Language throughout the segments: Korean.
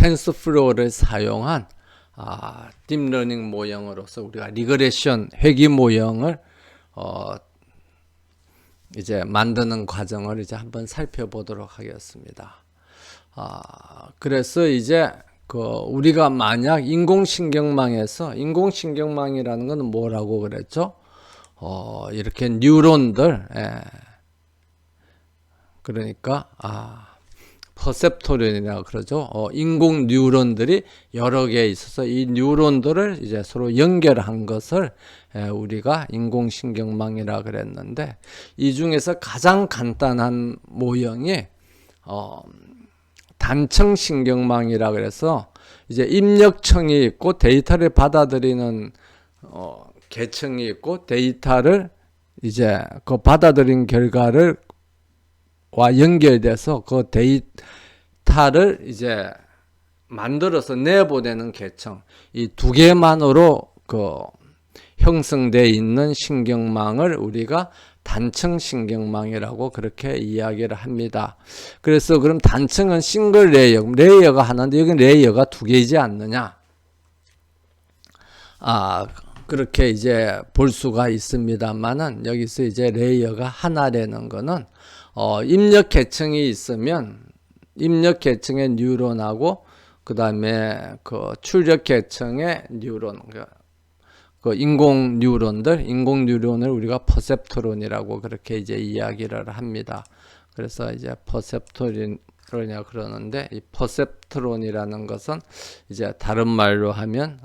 텐서플로우를 사용한 딥러닝 모형으로서 우리가 리그레션 회귀 모형을 이제 만드는 과정을 이제 한번 살펴보도록 하겠습니다. 그래서 이제 우리가 만약 인공신경망이라는 것은 뭐라고 그랬죠? 이렇게 뉴런들, 그러니까 퍼셉토론이라고 그러죠. 인공 뉴런들이 여러 개 있어서 이 뉴런들을 이제 서로 연결한 것을 우리가 인공신경망이라 그랬는데, 이 중에서 가장 간단한 모형이 단층신경망이라 그래서 이제 입력청이 있고 데이터를 받아들이는 계층이 있고, 데이터를 이제 그 받아들인 결과를 와 연결돼서 그 데이터를 이제 만들어서 내보내는 계층, 이 두 개만으로 형성되어 있는 신경망을 우리가 단층 신경망이라고 그렇게 이야기를 합니다. 그래서 그럼 단층은 싱글 레이어가 하나인데 여기 레이어가 두 개이지 않느냐? 그렇게 이제 볼 수가 있습니다만은, 여기서 이제 레이어가 하나라는 거는 입력 계층이 있으면 입력 계층의 뉴런하고 그 다음에 출력 계층의 뉴런, 인공 뉴런을 우리가 퍼셉트론이라고 그렇게 이제 이야기를 합니다. 그래서 이제 퍼셉트론이라고 그러는데, 이 퍼셉트론이라는 것은 이제 다른 말로 하면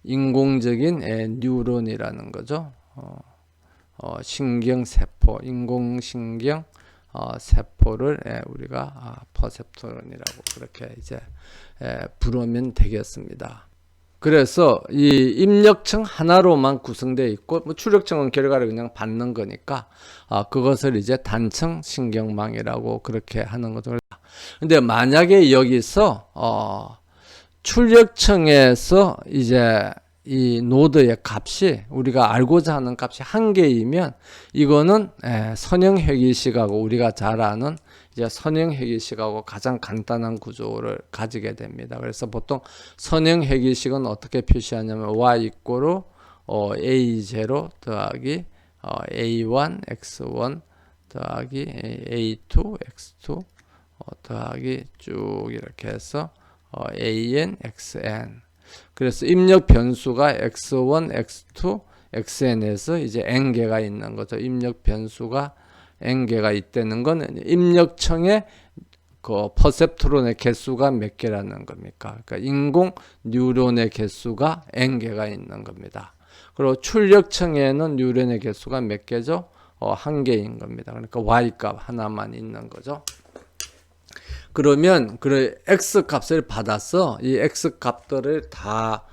인공적인 뉴런이라는 거죠. 신경세포, 인공신경 세포를 우리가 퍼셉트론이라고 그렇게 이제 부르면 되겠습니다. 그래서 이 입력층 하나로만 구성되어 있고, 출력층은 결과를 그냥 받는 거니까 그것을 이제 단층 신경망이라고 그렇게 하는 거죠. 근데 만약에 여기서 출력층에서 이제 이 노드의 값이 우리가 알고자 하는 값이 한 개이면, 이거는 선형회귀식하고 우리가 잘 아는 이제 선형회귀식하고 가장 간단한 구조를 가지게 됩니다. 그래서 보통 선형회귀식은 어떻게 표시하냐면 y 이꼬로 a0 더하기 a1 x1 더하기 a2 x2 더하기 쭉 이렇게 해서 an xn. 그래서 입력 변수가 x1, x2, xn에서 이제 n개가 있는 거죠. 입력 변수가 n개가 있다는 건 입력청의 퍼셉트론의 개수가 몇 개라는 겁니까? 그러니까 인공 뉴런의 개수가 n개가 있는 겁니다. 그리고 출력청에는 뉴런의 개수가 몇 개죠? 한 개인 겁니다. 그러니까 y값 하나만 있는 거죠. 그러면 x 값을 받아서 이 x 값들을 다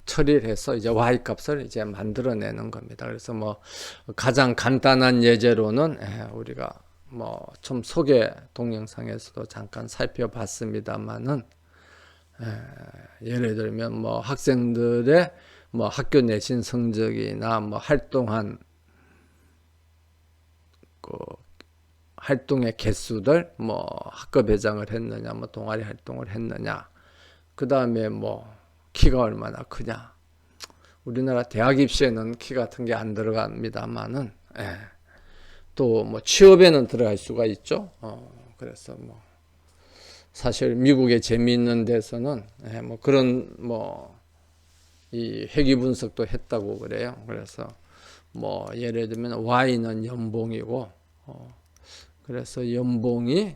처리를 해서 이제 y 값을 이제 만들어내는 겁니다. 그래서 가장 간단한 예제로는 우리가 좀 소개 동영상에서도 잠깐 살펴봤습니다만은, 예를 들면 학생들의 학교 내신 성적이나 활동한 활동의 개수들, 학급회장을 했느냐, 동아리 활동을 했느냐, 그 다음에 키가 얼마나 크냐. 우리나라 대학 입시에는 키 같은 게 안 들어갑니다만은, 또 취업에는 들어갈 수가 있죠. 그래서 사실 미국의 재미있는 데서는 그런 이 회귀 분석도 했다고 그래요. 그래서 예를 들면 Y는 연봉이고, 그래서 연봉이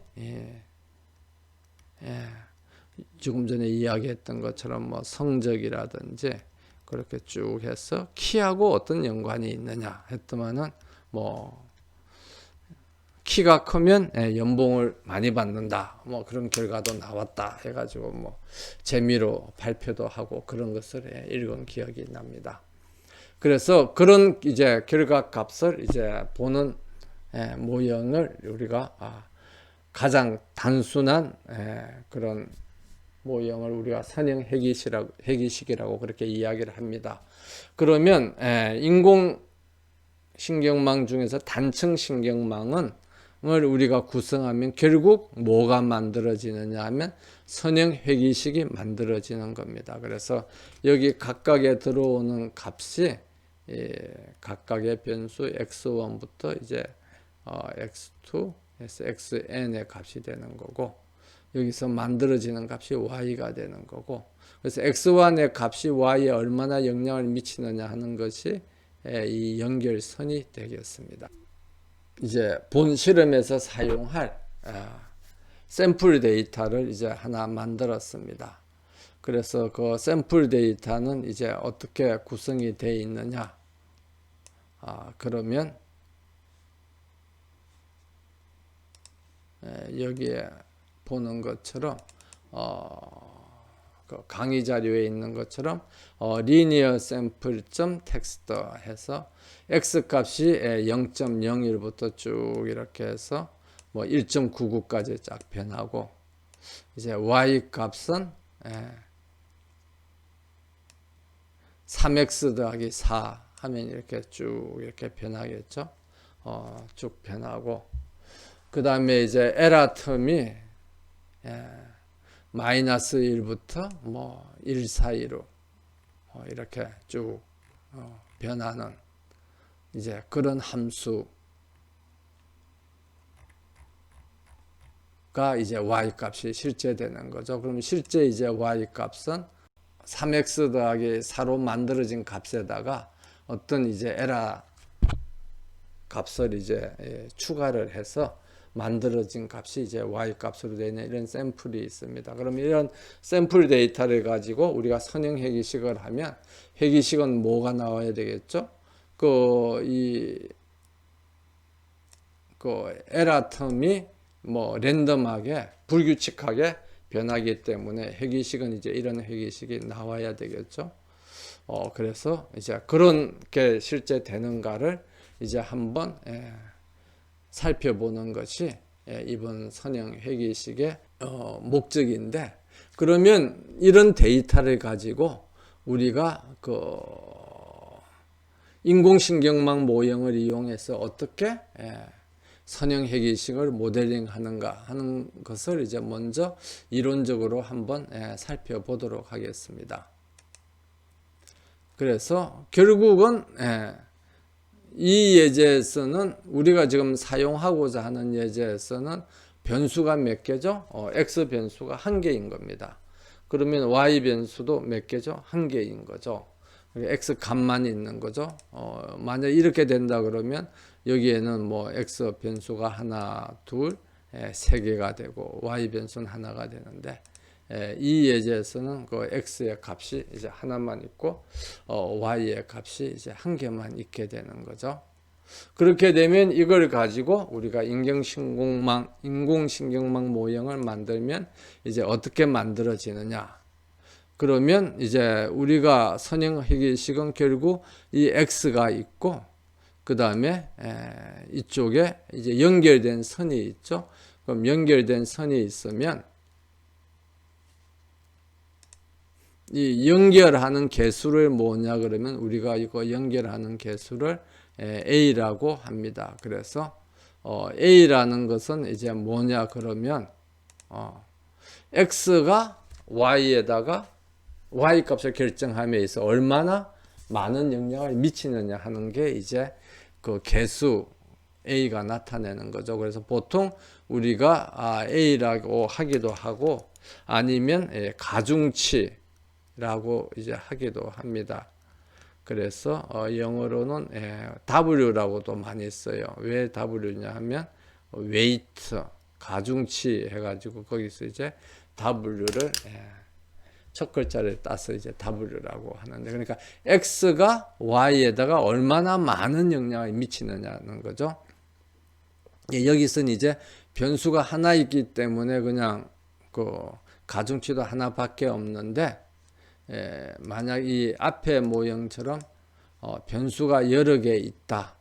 조금 전에 이야기했던 것처럼 성적이라든지 그렇게 쭉 해서 키하고 어떤 연관이 있느냐 했더만은 키가 크면 연봉을 많이 받는다, 그런 결과도 나왔다 해가지고 재미로 발표도 하고 그런 것을 읽은 기억이 납니다. 그래서 그런 이제 결과 값을 이제 보는 모형을 우리가 가장 단순한 그런 모형을 우리가 선형 회귀식이라고 그렇게 이야기를 합니다. 그러면 인공 신경망 중에서 단층 신경망은 우리가 구성하면 결국 뭐가 만들어지느냐 하면 선형 회귀식이 만들어지는 겁니다. 그래서 여기 각각에 들어오는 값이 각각의 변수 x1부터 이제 x2, xn의 값이 되는 거고, 여기서 만들어지는 값이 y가 되는 거고, 그래서 x1의 값이 y에 얼마나 영향을 미치느냐 하는 것이 이 연결선이 되겠습니다. 이제 본 실험에서 사용할 샘플 데이터를 이제 하나 만들었습니다. 그래서 그 샘플 데이터는 이제 어떻게 구성이 되어 있느냐? 그러면 여기에 보는 것처럼 그 강의 자료에 있는 것처럼 linear sample.txt 해서 x 값이 0.01부터 쭉 이렇게 해서 뭐 1.99까지 쫙 변하고, 이제 y 값은 3x 더하기 4 하면 이렇게 쭉 이렇게 변하겠죠. 쭉 변하고, 그 다음에 이제 에러 텀이 마이너스 1부터 뭐 1 사이로 이렇게 쭉 변하는 이제 그런 함수가 이제 y 값이 실제 되는 거죠. 그럼 실제 이제 y 값은 3x 더하기 4로 만들어진 값에다가 어떤 이제 에러 값을 이제 추가를 해서 만들어진 값이 이제 y 값으로 되는 이런 샘플이 있습니다. 그럼 이런 샘플 데이터를 가지고 우리가 선형 회귀식을 하면, 회귀식은 뭐가 나와야 되겠죠? 그 에러 텀이 뭐 랜덤하게 불규칙하게 변하기 때문에 회귀식은 이제 이런 회귀식이 나와야 되겠죠. 그래서 이제 그런 게 실제 되는가를 이제 한번 살펴보는 것이 이번 선형 회귀식의 목적인데, 그러면 이런 데이터를 가지고 우리가 그 인공신경망 모형을 이용해서 어떻게 선형 회귀식을 모델링 하는가 하는 것을 이제 먼저 이론적으로 한번 살펴보도록 하겠습니다. 그래서 결국은 이 예제에서는 우리가 지금 사용하고자 하는 예제에서는 변수가 몇 개죠? x 변수가 한 개인 겁니다. 그러면 y 변수도 몇 개죠? 한 개인 거죠. x 값만 있는 거죠. 만약 이렇게 된다 그러면 여기에는 뭐 x 변수가 하나, 둘, 세 개가 되고 y 변수는 하나가 되는데, 이 예제에서는 그 x의 값이 이제 하나만 있고 y의 값이 이제 한 개만 있게 되는 거죠. 그렇게 되면 이걸 가지고 우리가 인공신경망 모형을 만들면 이제 어떻게 만들어지느냐? 그러면 이제 우리가 선형 회귀식은 결국 이 x가 있고, 그 다음에 이쪽에 이제 연결된 선이 있죠. 그럼 연결된 선이 있으면 이 연결하는 개수를 뭐냐 그러면 우리가 이거 연결하는 개수를 A라고 합니다. 그래서 A라는 것은 이제 뭐냐 그러면 X가 Y에다가 Y 값을 결정함에 있어 얼마나 많은 영향을 미치느냐 하는 게 이제 그 개수 A가 나타내는 거죠. 그래서 보통 우리가 A라고 하기도 하고 아니면 가중치라고 이제 하기도 합니다. 그래서 영어로는 W라고도 많이 써요. 왜 W냐 하면 weight, 가중치 해가지고 거기서 이제 W를 첫 글자를 따서 이제 W라고 하는데, 그러니까 X가 Y에다가 얼마나 많은 영향을 미치느냐는 거죠. 여기서는 이제 변수가 하나 있기 때문에 그냥 그 가중치도 하나밖에 없는데, 만약 이 앞에 모형처럼 변수가 여러 개 있다.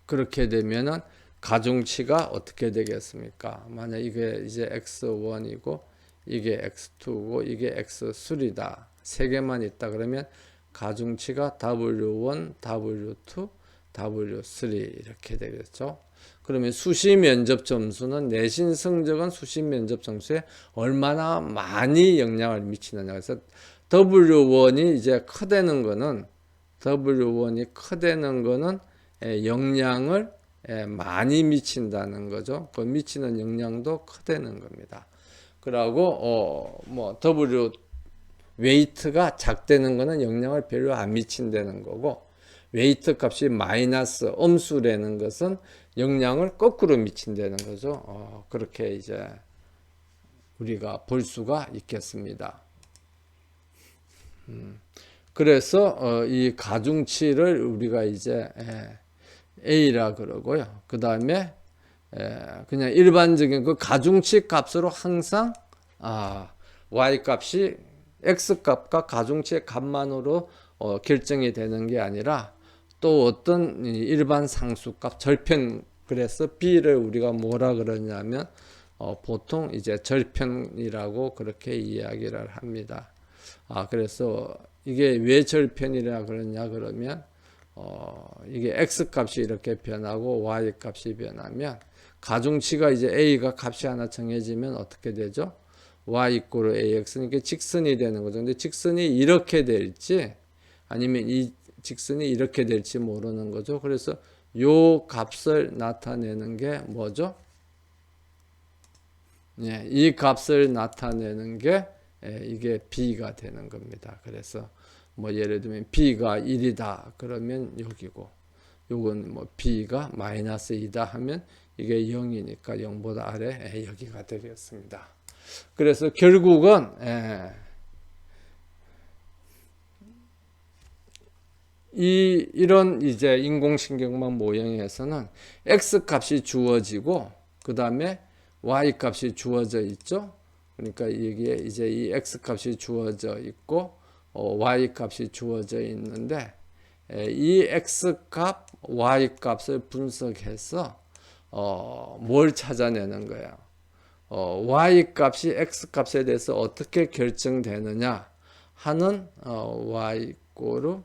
그렇게 되면은 가중치가 어떻게 되겠습니까? 만약 이게 이제 x1이고 이게 x2고 이게 x3다. 세 개만 있다 그러면 가중치가 w1, w2, W3 이렇게 되겠죠. 그러면 수시 면접 점수는 내신 성적은 수시 면접 점수에 얼마나 많이 영향을 미치느냐. 그래서 W1이 이제 커되는 거는 W1이 커되는 거는 영향을 많이 미친다는 거죠. 그 미치는 영향도 커되는 겁니다. 그러고 뭐 W 웨이트가 작다는 거는 영향을 별로 안 미친다는 거고, 웨이트 값이 마이너스 음수라는 것은 영향을 거꾸로 미친다는 거죠. 그렇게 이제 우리가 볼 수가 있겠습니다. 그래서 이 가중치를 우리가 이제 A라 그러고요. 그 다음에 그냥 일반적인 그 가중치 값으로 항상 Y 값이 X 값과 가중치의 값만으로 결정이 되는 게 아니라 또 어떤 일반 상수값 절편, 그래서 B를 우리가 뭐라 그러냐면 보통 이제 절편이라고 그렇게 이야기를 합니다. 그래서 이게 왜 절편이라 그러냐 그러면 이게 X 값이 이렇게 변하고 Y 값이 변하면 가중치가 이제 A가 값이 하나 정해지면 어떻게 되죠? Y = AX니까 직선이 되는 거죠. 근데 직선이 이렇게 될지 아니면 이 직선이 이렇게 될지 모르는 거죠. 그래서 요 값을 나타내는 게 뭐죠? 이 값을 나타내는 게 이게 B가 되는 겁니다. 그래서 뭐 예를 들면 B가 1이다 그러면 여기고, 요건 뭐 B가 -2다 하면 이게 0이니까 0보다 아래 여기가 되겠습니다. 그래서 결국은 이런 이제 인공신경망 모형에서는 X 값이 주어지고 그 다음에 Y 값이 주어져 있죠. 그러니까 여기에 이제 이 X 값이 주어져 있고 Y 값이 주어져 있는데 이 X 값, Y 값을 분석해서 뭘 찾아내는 거예요. Y 값이 X 값에 대해서 어떻게 결정되느냐 하는 Y =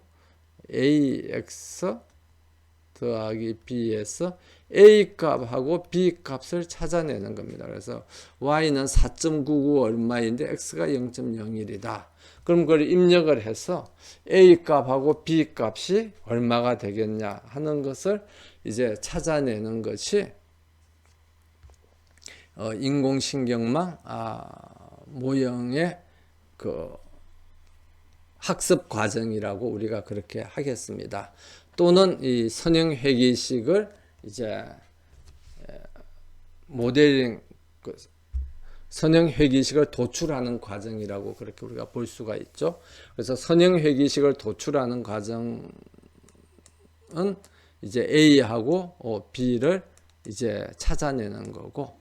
AX 더하기 B에서 A 값하고 B 값을 찾아내는 겁니다. 그래서 Y는 4.99 얼마인데 X가 0.01이다. 그럼 그걸 입력을 해서 A 값하고 B 값이 얼마가 되겠냐 하는 것을 이제 찾아내는 것이 인공신경망 모형의 그 학습 과정이라고 우리가 그렇게 하겠습니다. 또는 이 선형 회귀식을 이제 모델링 선형 회귀식을 도출하는 과정이라고 그렇게 우리가 볼 수가 있죠. 그래서 선형 회귀식을 도출하는 과정은 이제 A하고 B를 이제 찾아내는 거고,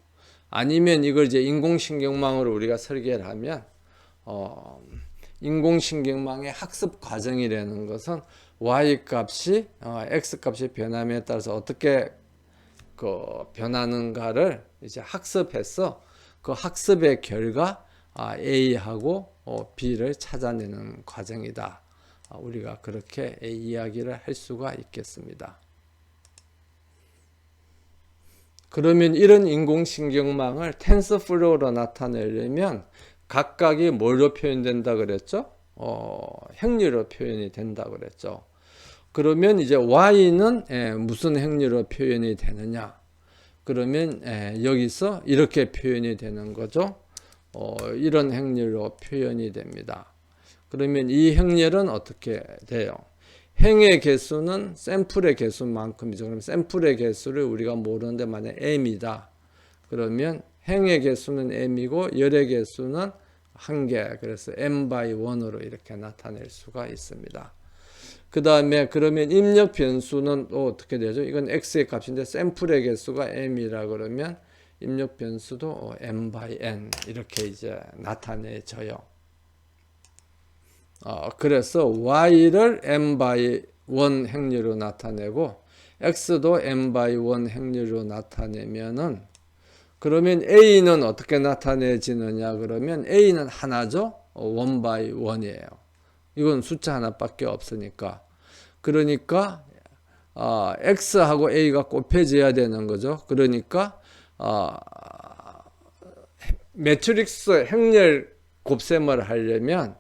아니면 이걸 이제 인공신경망으로 우리가 설계를 하면 인공신경망의 학습 과정이라는 것은 Y 값이 X 값이 변함에 따라서 어떻게 그 변하는가를 이제 학습해서 그 학습의 결과 A하고 B를 찾아내는 과정이다. 우리가 그렇게 이야기를 할 수가 있겠습니다. 그러면 이런 인공신경망을 텐서플로우로 나타내려면 각각이 뭘로 표현된다 그랬죠? 행렬로 표현이 된다 그랬죠. 그러면 이제 Y는 무슨 행렬로 표현이 되느냐? 그러면 여기서 이렇게 표현이 되는 거죠. 이런 행렬로 표현이 됩니다. 그러면 이 행렬은 어떻게 돼요? 행의 개수는 샘플의 개수만큼이죠. 그럼 샘플의 개수를 우리가 모르는데 만약 m이다. 그러면 행의 개수는 m이고 열의 개수는 1개. 그래서 m/1으로 이렇게 나타낼 수가 있습니다. 그 다음에 그러면 입력 변수는 또 어떻게 되죠? 이건 x의 값인데 샘플의 개수가 m이라 그러면 입력 변수도 m/n 이렇게 이제 나타내져요. 그래서 y를 m/1 행렬로 나타내고 x도 m/1 행렬로 나타내면은 그러면 a는 어떻게 나타내지느냐 그러면 a는 하나죠. 1/1이에요. 이건 숫자 하나밖에 없으니까. 그러니까 X하고 A가 곱해져야 되는 거죠. 그러니까 매트릭스 행렬 곱셈을 하려면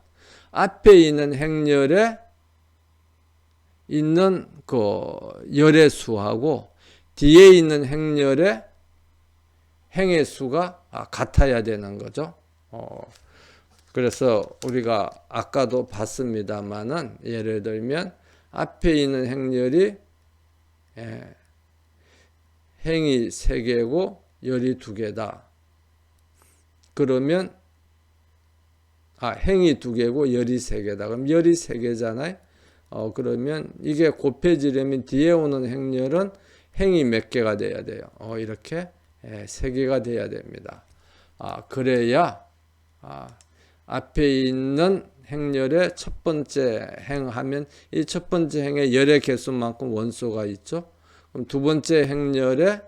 앞에 있는 행렬에 있는 그 열의 수하고 뒤에 있는 행렬의 행의 수가 같아야 되는 거죠. 그래서 우리가 아까도 봤습니다만은 예를 들면 앞에 있는 행렬이 행이 3개고 열이 2개다. 그러면 행이 2개고 열이 3개다. 그럼 열이 3개잖아요. 그러면 이게 곱해지려면 뒤에 오는 행렬은 행이 몇 개가 돼야 돼요. 이렇게 3개가 돼야 됩니다. 그래야 앞에 있는 행렬의 첫 번째 행하면 이 첫 번째 행의 열의 개수만큼 원소가 있죠. 그럼 두 번째 행렬의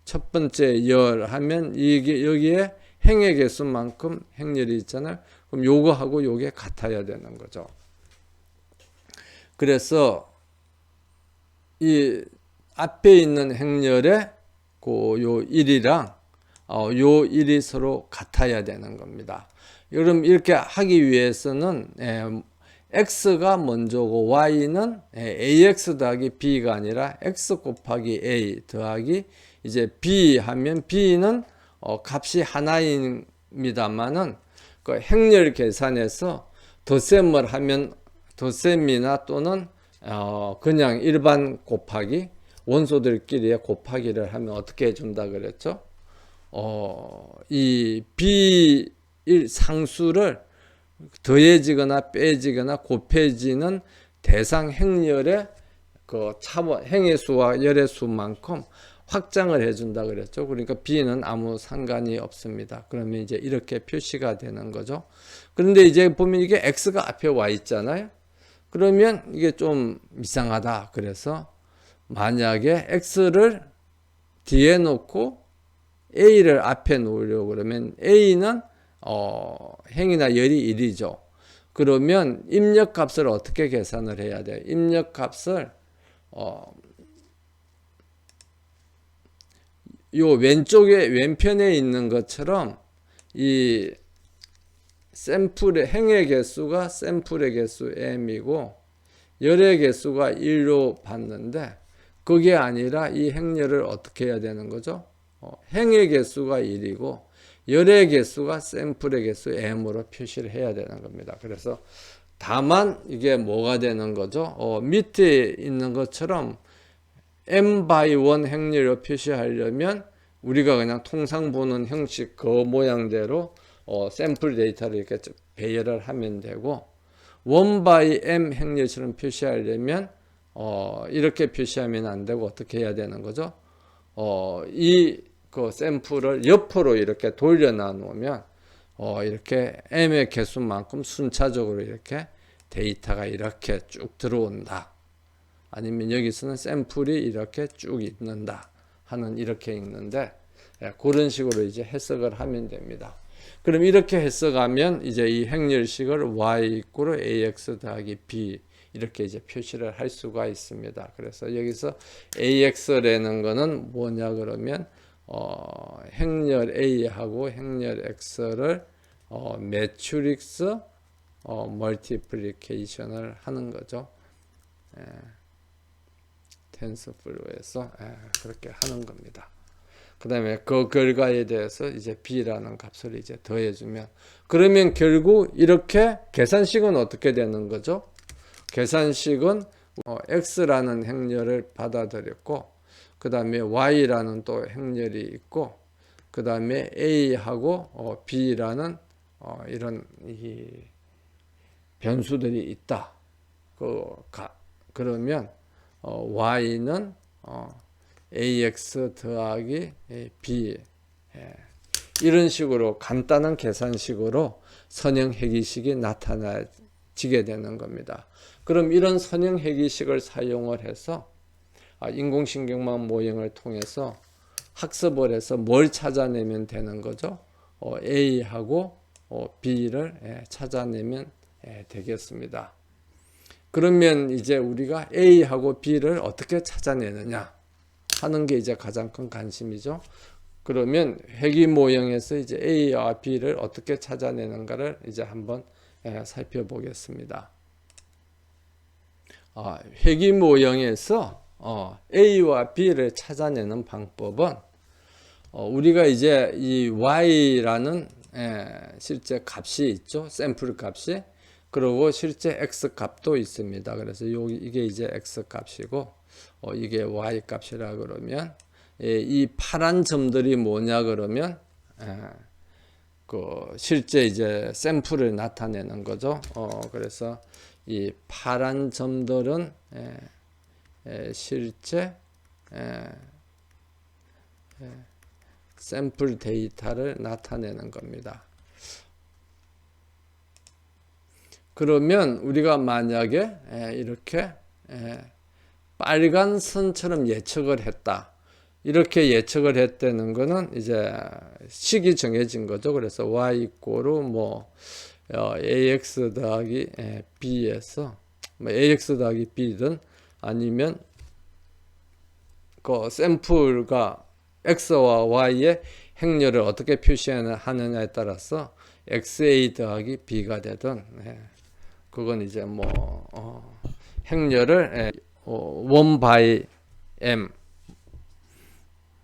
첫 번째 열 하면 이게 여기에 행의 개수만큼 행렬이 있잖아요. 그럼 요거하고 요게 같아야 되는 거죠. 그래서 이 앞에 있는 행렬의 요 1이랑 요 1이 서로 같아야 되는 겁니다. 그럼 이렇게 하기 위해서는 x가 먼저고 y는 ax 더하기 b가 아니라 x 곱하기 a 더하기 이제 b 하면 b는 값이 하나입니다만은 그 행렬 계산에서 덧셈을 하면 덧셈이나 또는 그냥 일반 곱하기 원소들끼리의 곱하기를 하면 어떻게 해준다 그랬죠? 이 b 상수를 더해지거나 빼지거나 곱해지는 대상 행렬의 그 차원 행의 수와 열의 수만큼 확장을 해준다 그랬죠. 그러니까 b는 아무 상관이 없습니다. 그러면 이제 이렇게 표시가 되는 거죠. 그런데 이제 보면 이게 x가 앞에 와 있잖아요. 그러면 이게 좀 이상하다. 그래서 만약에 x를 뒤에 놓고 a를 앞에 놓으려고 그러면 a는 행이나 열이 1이죠. 그러면 입력값을 어떻게 계산을 해야 돼요? 입력값을 요 왼쪽에 왼편에 있는 것처럼 이 샘플의 행의 개수가 샘플의 개수 m이고 열의 개수가 1로 봤는데 그게 아니라 이 행렬을 어떻게 해야 되는 거죠? 행의 개수가 1이고 열의 개수가 샘플의 개수 m으로 표시를 해야 되는 겁니다. 그래서 다만 이게 뭐가 되는 거죠? 밑에 있는 것처럼 m by 1 행렬로 표시하려면 우리가 그냥 통상 보는 형식 그 모양대로 샘플 데이터를 이렇게 배열을 하면 되고 1 by m 행렬처럼 표시하려면 이렇게 표시하면 안 되고 어떻게 해야 되는 거죠? 그 샘플을 옆으로 이렇게 돌려 놓으면 이렇게 m의 개수만큼 순차적으로 이렇게 데이터가 이렇게 쭉 들어온다. 아니면 여기서는 샘플이 이렇게 쭉 있는다 하는 이렇게 읽는데 그런 식으로 이제 해석을 하면 됩니다. 그럼 이렇게 해석하면 이제 이 행렬식을 y 이꼬르 ax 더하기 b 이렇게 이제 표시를 할 수가 있습니다. 그래서 여기서 ax라는 거는 뭐냐 그러면 행렬 a하고 행렬 x를 매트릭스 멀티플리케이션을 하는 거죠. 텐서플로우에서 그렇게 하는 겁니다. 그 다음에 그 결과에 대해서 이제 b라는 값을 이제 더해주면 그러면 결국 이렇게 계산식은 어떻게 되는 거죠? 계산식은 x라는 행렬을 받아들였고 그 다음에 y라는 또 행렬이 있고 그 다음에 a하고 b라는 이런 이 변수들이 있다. 그러면 y는 ax 더하기 b 이런 식으로 간단한 계산식으로 선형 해기식이 나타나지게 되는 겁니다. 그럼 이런 선형 해기식을 사용을 해서 인공신경망 모형을 통해서 학습을 해서 뭘 찾아내면 되는 거죠? A하고 B를 찾아내면 되겠습니다. 그러면 이제 우리가 A하고 B를 어떻게 찾아내느냐 하는 게 이제 가장 큰 관심이죠. 그러면 회귀 모형에서 이제 A와 B를 어떻게 찾아내는가를 이제 한번 살펴보겠습니다. 회귀 모형에서 A와 B를 찾아내는 방법은 우리가 이제 이 Y라는 실제 값이 있죠. 샘플 값이. 그리고 실제 X 값도 있습니다. 그래서 이게 이제 X 값이고 이게 Y 값이라 그러면 이 파란 점들이 뭐냐 그러면 그 실제 이제 샘플을 나타내는 거죠. 그래서 이 파란 점들은 실제 샘플 데이터를 나타내는 겁니다. 그러면 우리가 만약에 이렇게 빨간 선처럼 예측을 했다. 이렇게 예측을 했다는 거는 이제 식이 정해진 거죠. 그래서 y 이꼬르 뭐 ax 더하기 b에서 뭐 ax 더하기 b든 아니면 그 샘플과 x와 y의 행렬을 어떻게 표시하느냐에 따라서 xa 더하기 b가 되든 그건 이제 뭐 행렬을 1 by m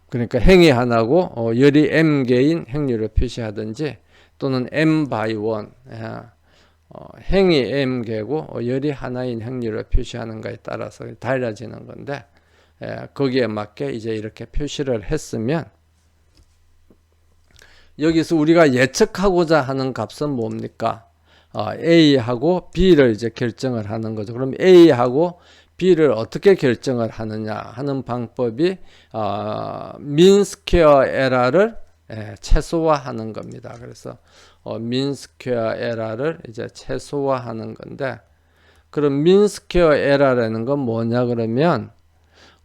그러니까 행이 하나고 열이 m 개인 행렬을 표시하든지 또는 m by 1 행이 m 개고 열이 하나인 행렬을 표시하는가에 따라서 달라지는 건데 거기에 맞게 이제 이렇게 표시를 했으면 여기서 우리가 예측하고자 하는 값은 뭡니까? A하고 B를 이제 결정을 하는 거죠. 그럼 A하고 B를 어떻게 결정을 하느냐 하는 방법이 민 스퀘어 에러를 최소화하는 겁니다. 그래서 민 스퀘어 에러를 이제 최소화하는 건데 그럼 민 스퀘어 에러라는 건 뭐냐 그러면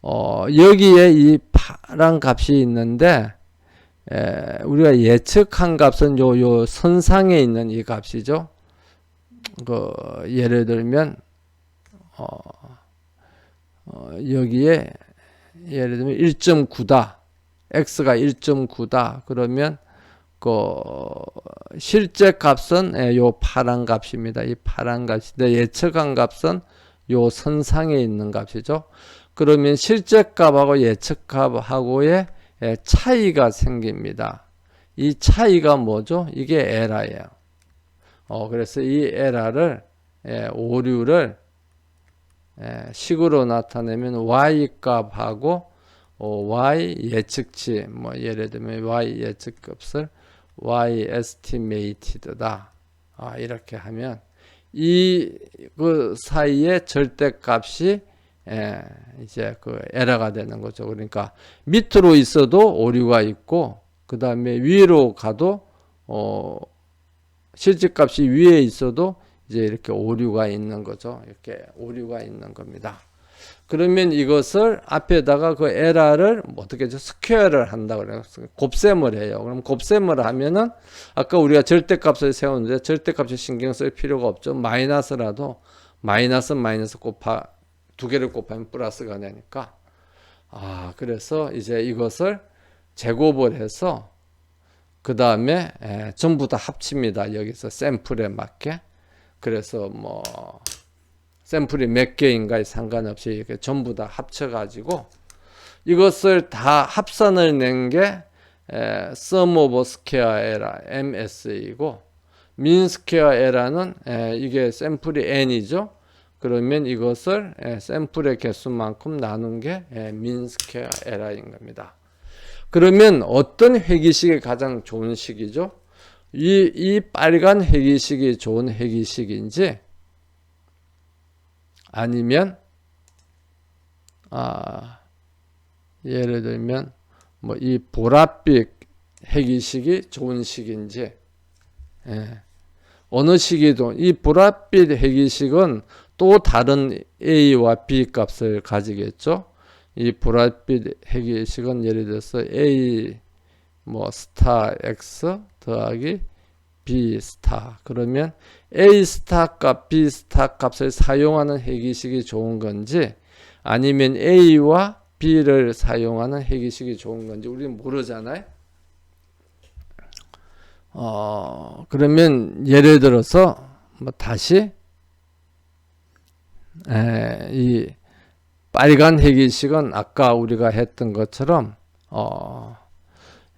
여기에 이 파란 값이 있는데 우리가 예측한 값은 요 선상에 있는 이 값이죠. 예를 들면 여기에 예를 들면 1.9다. x가 1.9다. 그러면 실제 값은 요 파란 값입니다. 이 파란 값인데 예측한 값은 요 선상에 있는 값이죠. 그러면 실제 값하고 예측 값하고의 차이가 생깁니다. 이 차이가 뭐죠? 이게 에러예요. 그래서 이 에러를 오류를 식으로 나타내면 y 값하고 y 예측치 뭐 예를 들면 y 예측값을 y estimated다. 이렇게 하면 그 사이에 절대값이 이제 그 에러가 되는 거죠. 그러니까 밑으로 있어도 오류가 있고 그 다음에 위로 가도 실제값이 위에 있어도 이제 이렇게 오류가 있는 거죠. 이렇게 오류가 있는 겁니다. 그러면 이것을 앞에다가 그 에러를 어떻게 해서 스퀘어를 한다 그래요. 곱셈을 해요. 그럼 곱셈을 하면은 아까 우리가 절대값을 세우는데 절대값에 신경 쓸 필요가 없죠. 마이너스라도 마이너스 두 개를 곱하면 플러스가 되니까. 그래서 이제 이것을 제곱을 해서 그 다음에 전부 다 합칩니다. 여기서 샘플에 맞게. 그래서 뭐 샘플이 몇 개인가에 상관없이 이렇게 전부 다 합쳐가지고 이것을 다 합산을 낸 게 sum of square error MS이고 mean square error는 이게 샘플이 n이죠. 그러면 이것을 샘플의 개수만큼 나눈 게 mean square error인 겁니다. 그러면 어떤 회기식이 가장 좋은 식이죠? 이 빨간 회기식이 좋은 회기식인지 아니면 예를 들면 뭐 이 보랏빛 회기식이 좋은 식인지 어느 식이도 이 보랏빛 회기식은 또 다른 A와 B 값을 가지겠죠. 이 보랏빛 회기식은 예를 들어서 A 뭐 스타 X 더하기 B 스타. 그러면 A 스타 값, B 스타 값을 사용하는 해기식이 좋은 건지 아니면 A와 B를 사용하는 해기식이 좋은 건지 우리는 모르잖아요. 그러면 예를 들어서 뭐 다시 이 빨간 해기식은 아까 우리가 했던 것처럼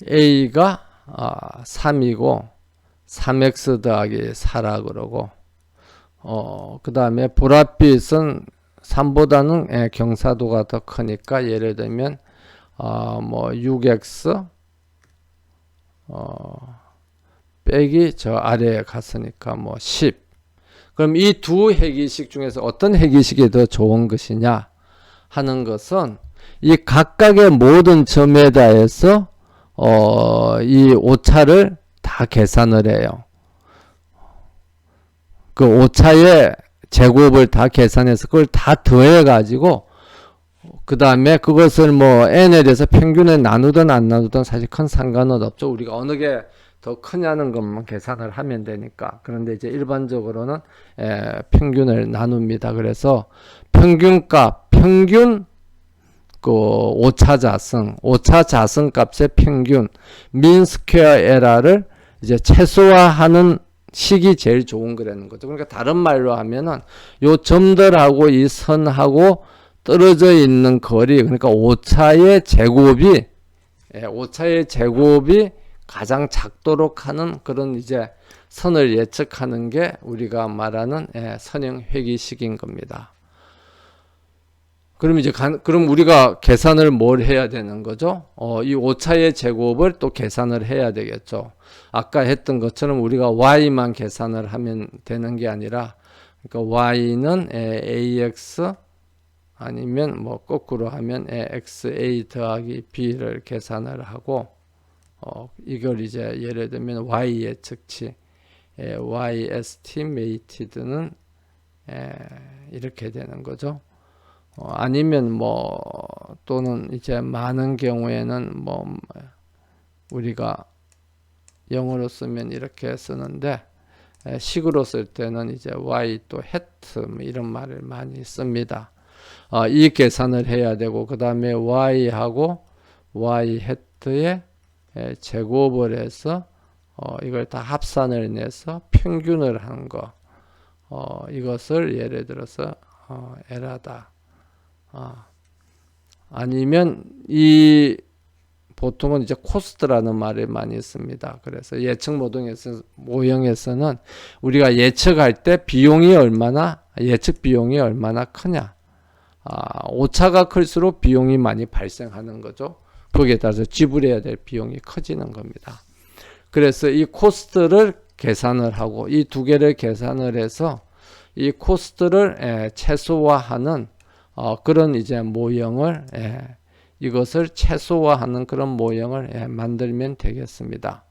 A가 3이고 3x 더하기 4라 그러고 그 다음에 보랏빛은 3보다는 경사도가 더 크니까 예를 들면 뭐 6x 빼기 저 아래에 갔으니까 뭐 10. 그럼 이 두 해기식 중에서 어떤 해기식이 더 좋은 것이냐 하는 것은 이 각각의 모든 점에다 해서 이 오차를 다 계산을 해요. 그 오차의 제곱을 다 계산해서 그걸 다 더해 가지고 그 다음에 그것을 뭐 n에 대해서 평균에 나누든 안 나누든 사실 큰 상관은 없죠. 우리가 어느 게 더 크냐는 것만 계산을 하면 되니까. 그런데 이제 일반적으로는 평균을 나눕니다. 그래서 평균값, 평균 그 오차 자승 값의 평균 민 스퀘어 에러를 이제 최소화하는 식이 제일 좋은 거라는 거죠. 그러니까 다른 말로 하면은 요 점들하고 이 선하고 떨어져 있는 거리, 그러니까 오차의 제곱이 가장 작도록 하는 그런 이제 선을 예측하는 게 우리가 말하는 선형 회기식인 겁니다. 그럼 이제 그럼 우리가 계산을 뭘 해야 되는 거죠? 이 오차의 제곱을 또 계산을 해야 되겠죠. 아까 했던 것처럼 우리가 y만 계산을 하면 되는 게 아니라, 그러니까 y는 ax 아니면 뭐 거꾸로 하면 xa 더하기 b를 계산을 하고, 이걸 이제 예를 들면 y 예측치 y estimated는 이렇게 되는 거죠. 아니면 뭐 또는 이제 많은 경우에는 뭐 우리가 영어로 쓰면 이렇게 쓰는데 식으로 쓸 때는 이제 y 또 hat 뭐 이런 말을 많이 씁니다. 이 계산을 해야 되고 그 다음에 y하고 y hat의 제곱을 해서 이걸 다 합산을 내서 평균을 한 거, 이것을 예를 들어서 에라다. 아니면 이 보통은 이제 코스트라는 말을 많이 씁니다. 그래서 예측 모형에서는 우리가 예측할 때 예측 비용이 얼마나 크냐. 오차가 클수록 비용이 많이 발생하는 거죠. 거기에 따라서 지불해야 될 비용이 커지는 겁니다. 그래서 이 코스트를 계산을 하고 이 두 개를 계산을 해서 이 코스트를 최소화하는 그런 이제 모형을 이것을 최소화하는 그런 모형을 만들면 되겠습니다.